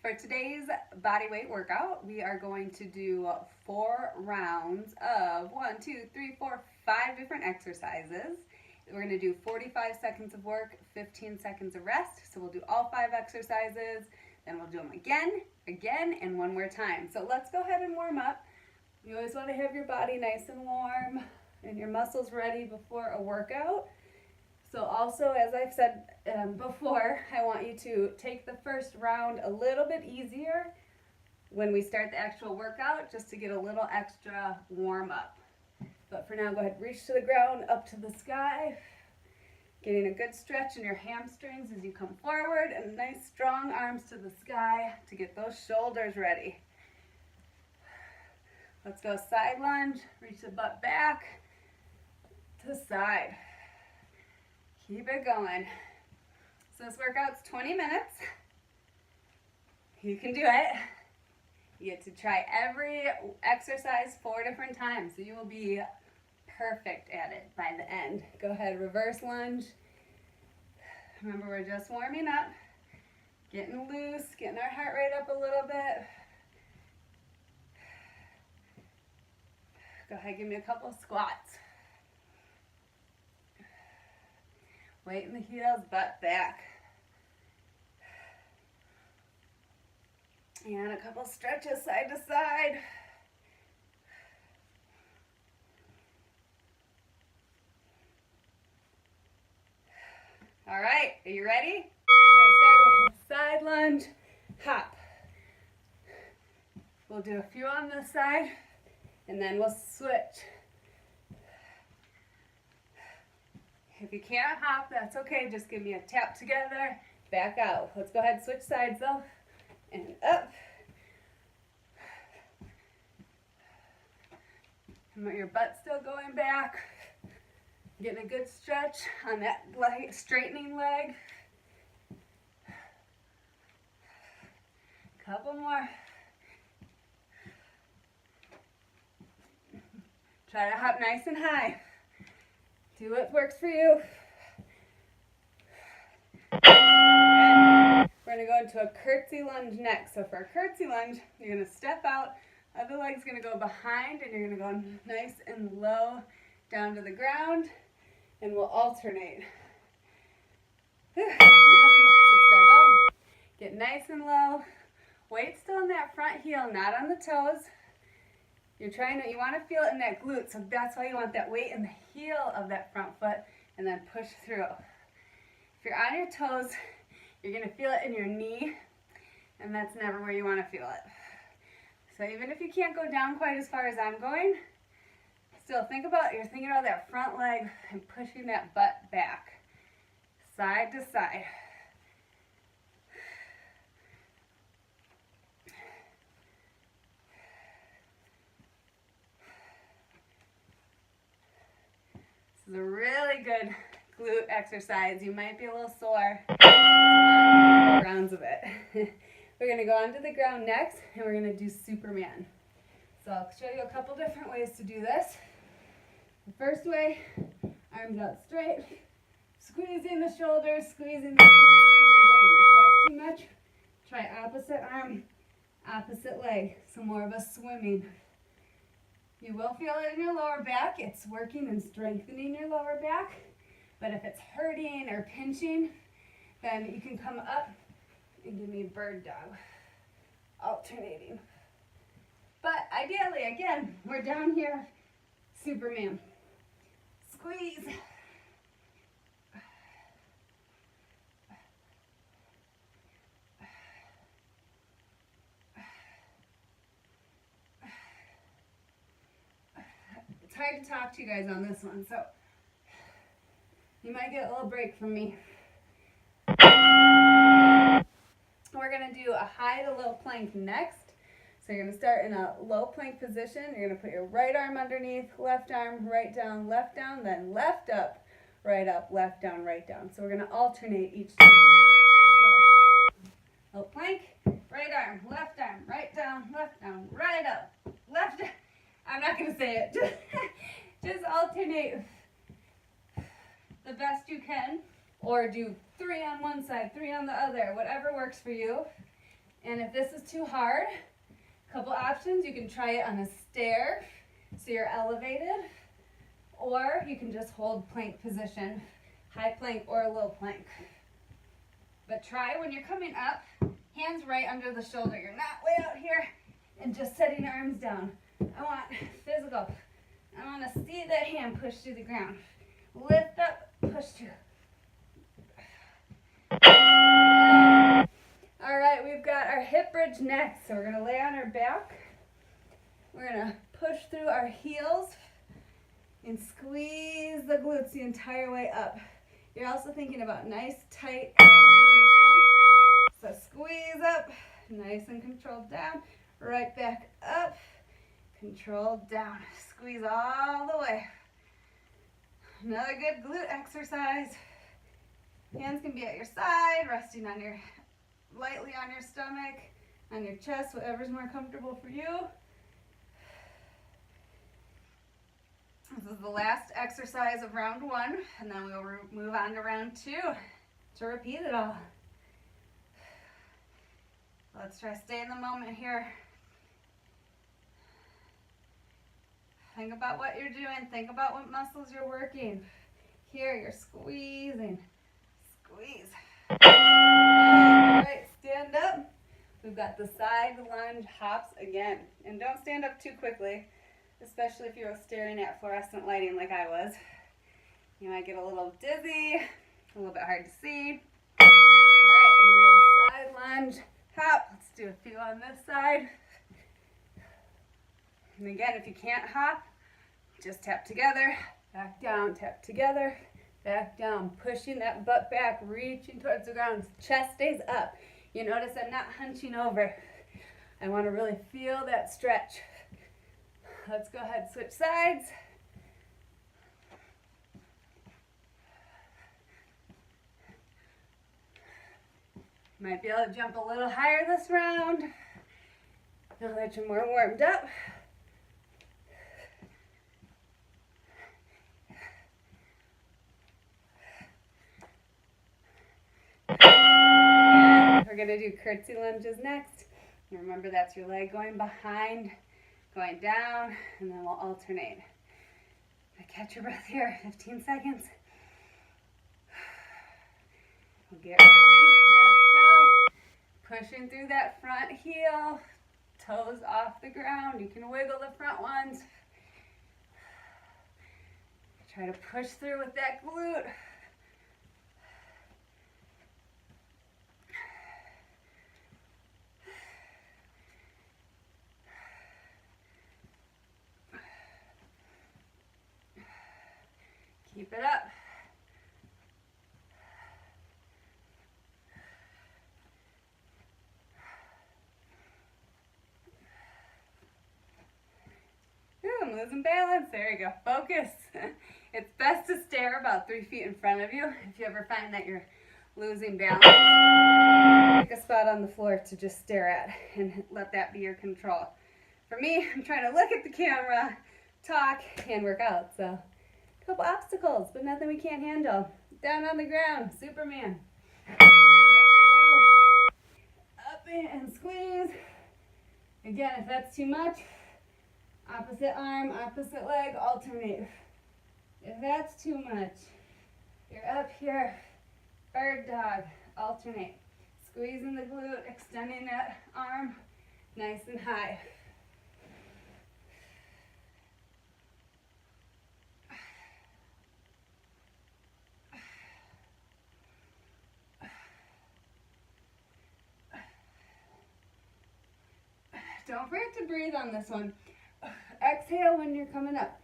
For today's body weight workout, we are going to do 4 rounds of 5 different exercises. We're going to do 45 seconds of work, 15 seconds of rest. So we'll do all 5 exercises, then we'll do them again, and one more time. So let's go ahead and warm up. You always want to have your body nice and warm and your muscles ready before a workout. So also, as I've said before, I want you to take the first round a little bit easier when we start the actual workout, just to get a little extra warm up. But for now, go ahead, reach to the ground, up to the sky, getting a good stretch in your hamstrings as you come forward, and nice strong arms to the sky to get those shoulders ready. Let's go side lunge, reach the butt back to side. Keep it going. So this workout's 20 minutes. You can do it. You get to try every exercise 4 different times, so you will be perfect at it by the end. Go ahead, reverse lunge. Remember, we're just warming up, getting loose, getting our heart rate up a little bit. Go ahead, give me a couple squats. Weight in the heels, butt back. And a couple stretches side to side. All right, are you ready? We're going to start with side lunge, hop. We'll do a few on this side, and then we'll switch. If you can't hop, that's okay. Just give me a tap together, back out. Let's go ahead, switch sides though, and up. And your butt's still going back. Getting a good stretch on that leg, straightening leg. Couple more. Try to hop nice and high. Do what works for you. We're going to go into a curtsy lunge next. So for a curtsy lunge, you're going to step out, other leg's going to go behind, and you're going to go nice and low down to the ground, and we'll alternate. So step out, get nice and low. Weight still in that front heel, not on the toes. You want to feel it in that glute, so that's why you want that weight in the heel of that front foot, and then push through. If you're on your toes, you're going to feel it in your knee, and that's never where you want to feel it. So even if you can't go down quite as far as I'm going, still you're thinking about that front leg and pushing that butt back, side to side. This is a really good glute exercise. You might be a little sore. 4 rounds of it. We're going to go onto the ground next, and we're going to do Superman. So I'll show you a couple different ways to do this. The first way, arms out straight, squeezing the shoulders, squeezing the glutes, coming down. If that's too much, try opposite arm, opposite leg. So more of a swimming. You will feel it in your lower back. It's working and strengthening your lower back. But if it's hurting or pinching, then you can come up and give me a bird dog, alternating. But ideally, again, we're down here, Superman. Squeeze. It's hard to talk to you guys on this one, so you might get a little break from me. We're going to do a high to low plank next. So you're going to start in a low plank position. You're going to put your right arm underneath, left arm, right down, then left up, left down, right down. So we're going to alternate each time. So, low plank, right arm, right down, right up, left. I'm not going to say it. Just alternate the best you can, or do 3 on one side, 3 on the other, whatever works for you. And if this is too hard, a couple options. You can try it on a stair, so you're elevated, or you can just hold plank position, high plank or a low plank. But try when you're coming up, hands right under the shoulder. You're not way out here and just setting your arms down. I want physical. I want to see that hand push through the ground. Lift up, push through. All right, we've got our hip bridge next. So we're gonna lay on our back. We're gonna push through our heels and squeeze the glutes the entire way up. You're also thinking about nice, tight abs on this one. So squeeze up, nice and controlled down, right back up, controlled down. Squeeze all the way. Another good glute exercise. Hands can be at your side, resting on your, lightly on your stomach, on your chest, whatever's more comfortable for you. This is the last exercise of round 1, and then we'll move on to round 2 to repeat it all. Let's try to stay in the moment here. Think about what you're doing. Think about what muscles you're working. Here, you're squeezing. Squeeze. All right, stand up. We've got the side lunge hops again. And don't stand up too quickly, especially if you're staring at fluorescent lighting like I was. You might get a little dizzy, a little bit hard to see. All right, we're gonna go side lunge hop. Let's do a few on this side. And again, if you can't hop, just tap together, back down, tap together, back down, pushing that butt back, reaching towards the ground. Chest stays up. You notice I'm not hunching over. I want to really feel that stretch. Let's go ahead, switch sides. Might be able to jump a little higher this round. Now that you're more warmed up. We're going to do curtsy lunges next. And remember, that's your leg going behind, going down, and then we'll alternate. Catch your breath here, 15 seconds. We'll get ready, let's go. Pushing through that front heel, toes off the ground. You can wiggle the front ones. Try to push through with that glute. Keep it up. Ooh, I'm losing balance. There you go. Focus. It's best to stare about 3 feet in front of you. If you ever find that you're losing balance, pick a spot on the floor to just stare at and let that be your control. For me, I'm trying to look at the camera, talk, and work out. So couple obstacles, but nothing we can't handle. Down on the ground, Superman. Let's go. Up and squeeze. Again, if that's too much, opposite arm, opposite leg, alternate. If that's too much, you're up here, bird dog, alternate. Squeezing the glute, extending that arm nice and high. Don't forget to breathe on this one. Exhale when you're coming up.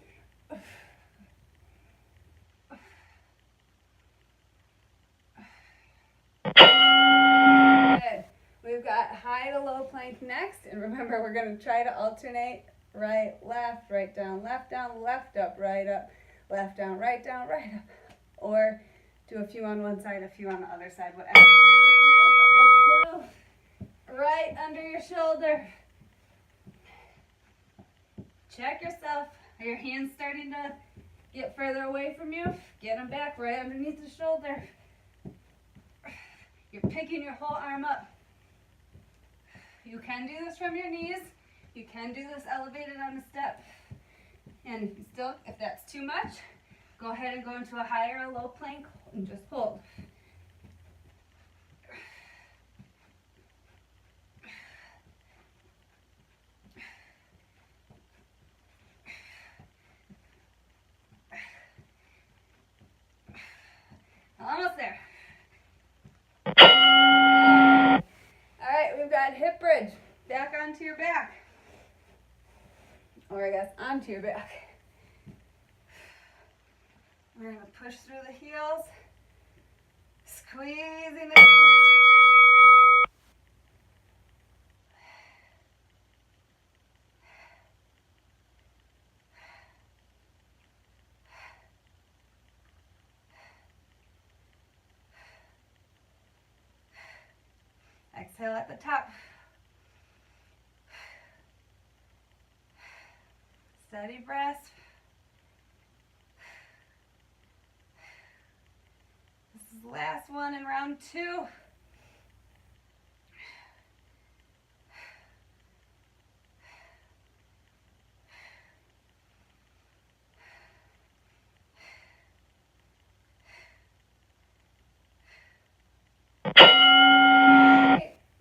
Good. We've got high to low plank next. And remember, we're going to try to alternate right, left down, left up, right up, left down, right up. Or do a few on one side, a few on the other side, whatever. But let's go. Right under your shoulder. Check yourself. Are your hands starting to get further away from you? Get them back right underneath the shoulder. You're picking your whole arm up. You can do this from your knees. You can do this elevated on the step. And still, if that's too much, go ahead and go into a high or a low plank and just hold. Almost there. All right, we've got hip bridge. Back onto your back. Or I guess onto your back. We're going to push through the heels, squeezing the glutes. Exhale at the top. Steady breath. This is the last one in round 2.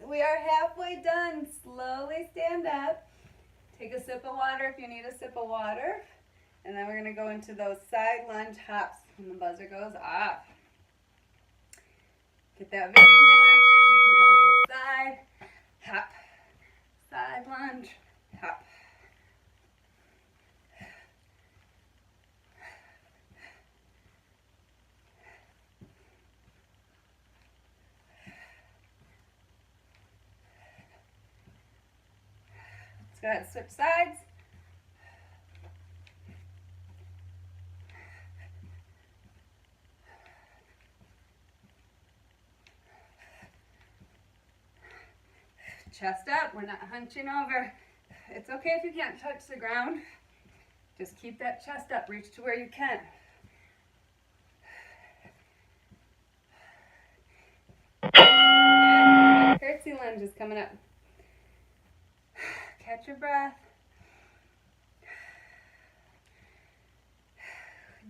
We are halfway done. Slowly stand up. Take a sip of water if you need a sip of water. And then we're going to go into those side lunge hops when the buzzer goes off. Get that vision back. Side, hop. Side lunge, hop. Go ahead, switch sides. Chest up, we're not hunching over. It's okay if you can't touch the ground. Just keep that chest up, reach to where you can. Curtsy lunge is coming up. Catch your breath.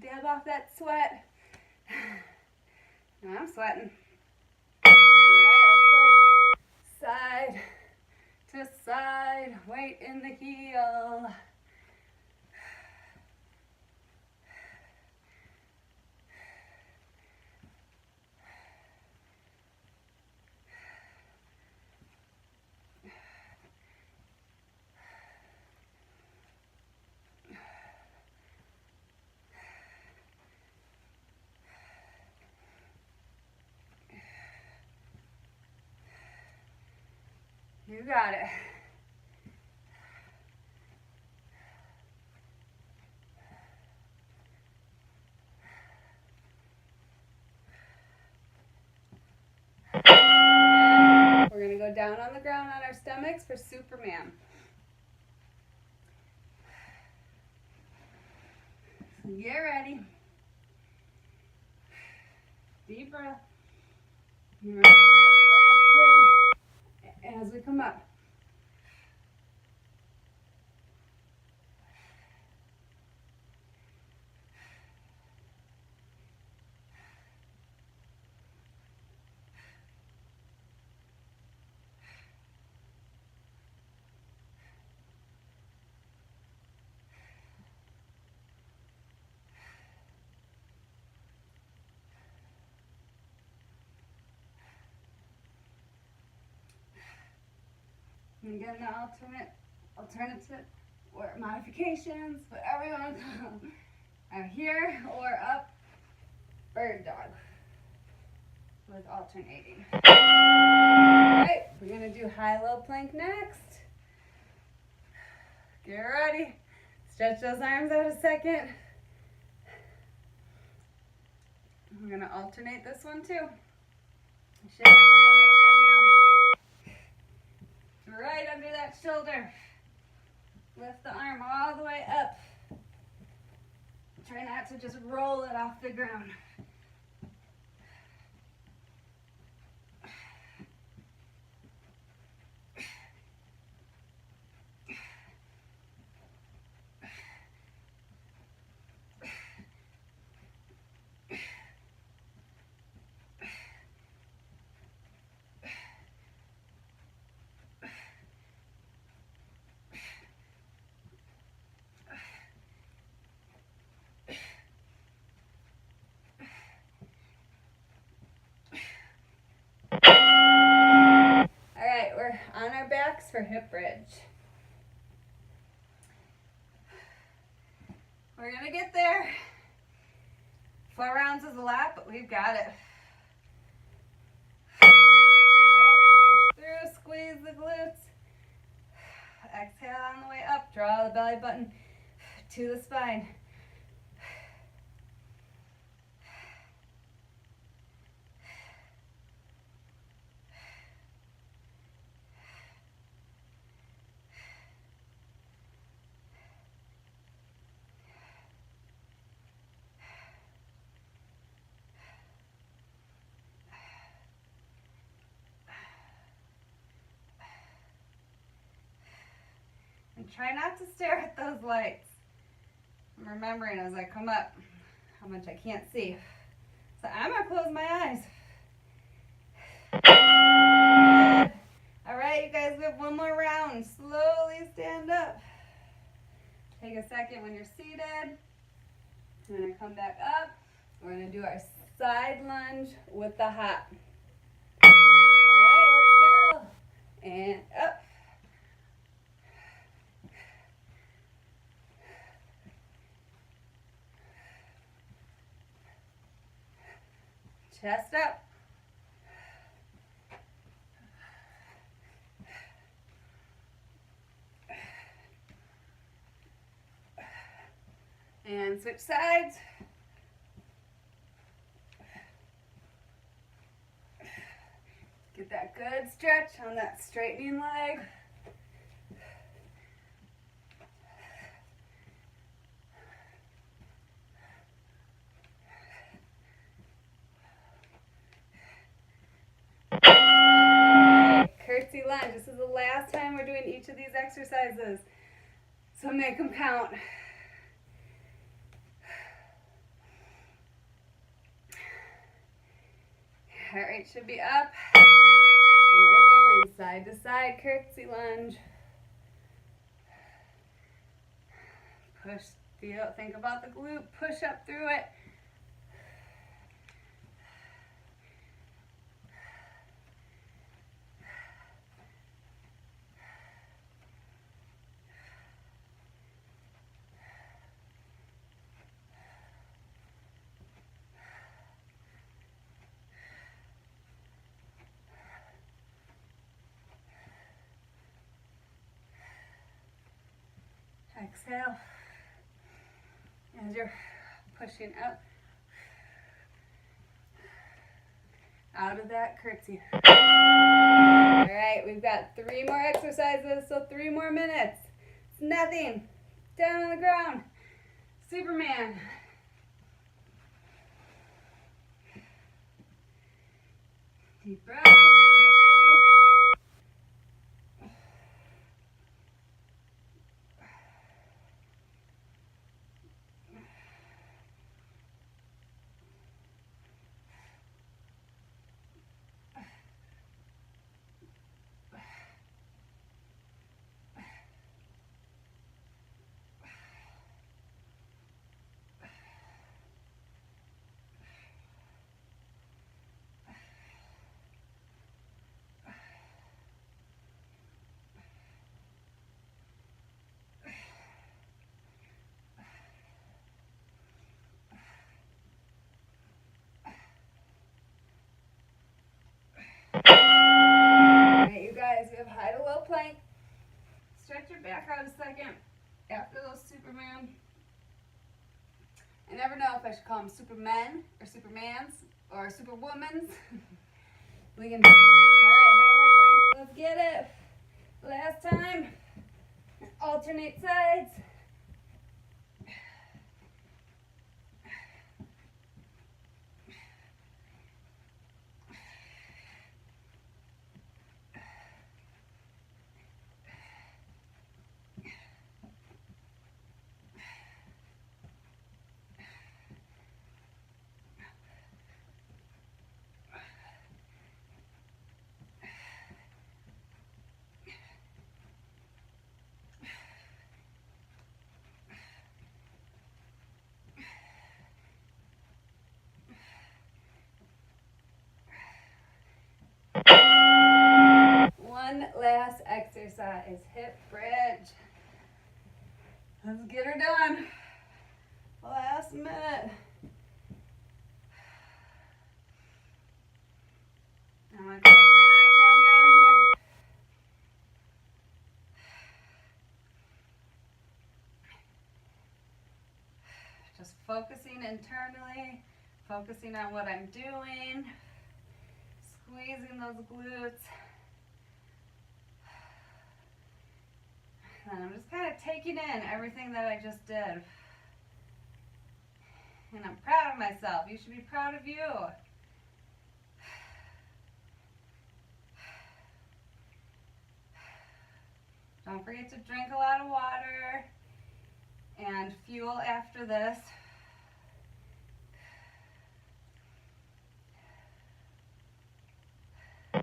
Dab off that sweat. Now I'm sweating. All right, let's go. Side to side, weight in the heel. You got it. We're going to go down on the ground on our stomachs for Superman. So get ready. Deep breath. Remember, as we come up. And again, the alternative or modifications, whatever you want to call them, are here or up, bird dog, with alternating. All right, we're going to do high-low plank next. Get ready. Stretch those arms out a second. We're going to alternate this one too. Right under that shoulder. Lift the arm all the way up. Try not to just roll it off the ground. for hip bridge. We're gonna get there. 4 rounds is a lot, but we've got it. All right, push through, squeeze the glutes. Exhale on the way up, draw the belly button to the spine. And try not to stare at those lights. I'm remembering as I come up how much I can't see. So I'm gonna close my eyes. All right, you guys, we have one more round. Slowly stand up. Take a second when you're seated. I'm gonna come back up. We're gonna do our side lunge with the hop. All right, let's go. And up. Chest up. And switch sides. Get that good stretch on that straightening leg. Curtsy lunge. This is the last time we're doing each of these exercises, so make them count. Heart rate should be up. And we're going side to side curtsy lunge. Push, feel, think about the glute, push up through it. Exhale as you're pushing up out of that curtsy. All right, we've got 3 more exercises, so 3 more minutes. It's nothing. Down on the ground. Superman. Deep breath. Let's go. Alright, you guys, we have high to low plank. Stretch your back out a second after those Superman. I never know if I should call them Supermen or Supermans or Superwomans. We can. Alright, high low plank. Let's get it. Last time. Alternate sides. last exercise, hip bridge. Let's get her done. Last minute. I'm gonna close my eyes while I'm down here. Just focusing internally, focusing on what I'm doing, squeezing those glutes. And I'm just kind of taking in everything that I just did. And I'm proud of myself. You should be proud of you. Don't forget to drink a lot of water and fuel after this.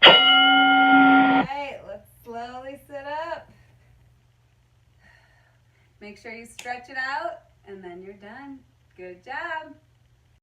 Alright, let's slowly sit up. Make sure you stretch it out, and then you're done. Good job.